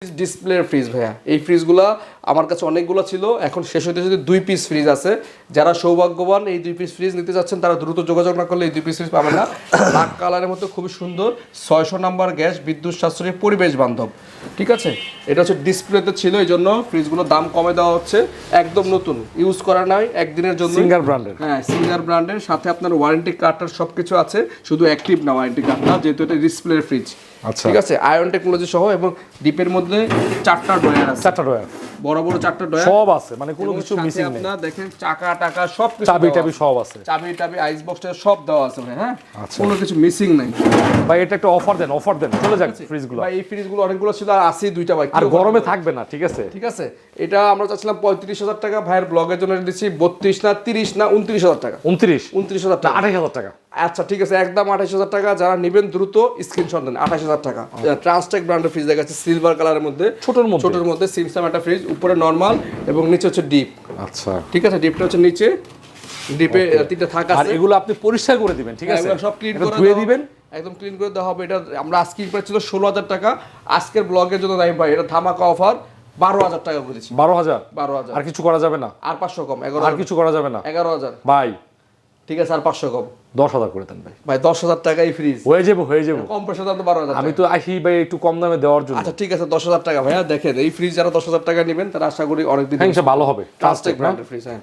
ডিসপ্লের ফ্রিজ ভাইয়া, এই ফ্রিজগুলো আমার কাছে অনেকগুলো ছিল, এখন শেষ হতে যদি 2 পিস ফ্রিজ আছে। যারা সৌভাগ্যবান এই 2 পিস ফ্রিজ নিতে যাচ্ছেন তারা দ্রুত যোগাযোগ না করলে এই 2 পিস ফ্রিজ পাবেন না। ব্ল্যাক কালারের মধ্যে খুবই সুন্দর 600 নাম্বার গ্যাস, বিদ্যুৎ সাশ্রয়ী, পরিবেশ বান্ধব। ঠিক আছে, এটা হচ্ছে ডিসপ্লেতে ছিল, এই জন্য ফ্রিজগুলোর দাম কমে দেওয়া হচ্ছে। একদম নতুন, ইউজ করা নাই, একদিনের জন্য। সিঙ্গার ব্র্যান্ডের, হ্যাঁ সিঙ্গার ব্র্যান্ডের সাথে আপনার ওয়ারেন্টি কার্ডটার সব কিছু আছে, শুধু অ্যাক্টিভ না ওয়ারেন্টি কার্ডটা, যেহেতু এটা ডিসপ্লের ফ্রিজ। আচ্ছা ঠিক আছে, আয়ন টেকনোলজি সহ, এবং ডিপের মধ্যে 4টা ডয়ার আছে, 4টা ডয়ার, বড় বড় 4টা ডয়ার সব আছে, মানে কোনো কিছু মিসিং নেই। আপনারা দেখেন চাকা টাকা সব কিছু, চাবি টাবি সব আছে, চাবি টাবি আইস বক্সটা সব দেওয়া আছে ভাই। হ্যাঁ, আচ্ছা। কোনো কিছু মিসিং নাই ভাই। এটা একটা অফার দেন, অফার দেন, চলে যাক ফ্রিজগুলো। ভাই। এই ফ্রিজগুলো অনেকগুলো ছিল, আর আছে 2টা ভাই, আর গরমে থাকবে না। ঠিক আছে, ঠিক আছে। এটা আমরা চাচ্ছিলাম 35,000 টাকা, ভাইয়ের ব্লগের জন্য দিচ্ছি 32 না 30 না 29,000 টাকা। 29,000 টাকা, 28,000 টাকা। আচ্ছা ঠিক আছে, একদম 28,000 টাকা। যারা নেবেন দ্রুত স্ক্রিনশট দেন, 28,000 টাকা। ট্রান্সটেক ব্র্যান্ডের ফ্রিজ দেখাচ্ছে, সিলভার কালারের মধ্যে, ছোটর মধ্যে সিমসাম একটা ফ্রিজ, উপরে নরমাল এবং নিচে হচ্ছে ডিপ। আচ্ছা ঠিক আছে, ডিপটা হচ্ছে নিচে, ডিপে 3টা থাক আর আছে। এগুলো আপনি পরিষ্কার করে দিবেন, ঠিক আছে, সব ক্লিন করে ধুয়ে দিবেন, একদম ক্লিন করে দেওয়া হবে। এটা আমরা আজকে প্রাইস ছিল 16,000 টাকা, আজকের ব্লগের জন্য নাই ভাই, এটা ধামাকা অফার 12,000 টাকা করেছি। 12,000। 12,000 আর কিছু করা যাবে না, আর 500 কম, আর 11,000 কিছু করা যাবে না 11,000 ভাই। ঠিক আছে, আর 500 কম, 10,000 করে দেন ভাই। ভাই 10,000 টাকাই ফ্রিজ হয়ে যাবো, হয়ে যাবো। কম পয়সা দাম তো 12,000 আমি তো আসি ভাই একটু কম দামে দেওয়ার জন্য। আচ্ছা ঠিক আছে, 10,000 টাকা ভাইয়া। দেখেন এই ফ্রিজ যারা 10,000 টাকা নেবেন তারা আশা করি অনেকদিন হ্যাঁ, ভালো হবে। ট্রান্সটেক ব্র্যান্ডের ফ্রিজ। হ্যাঁ।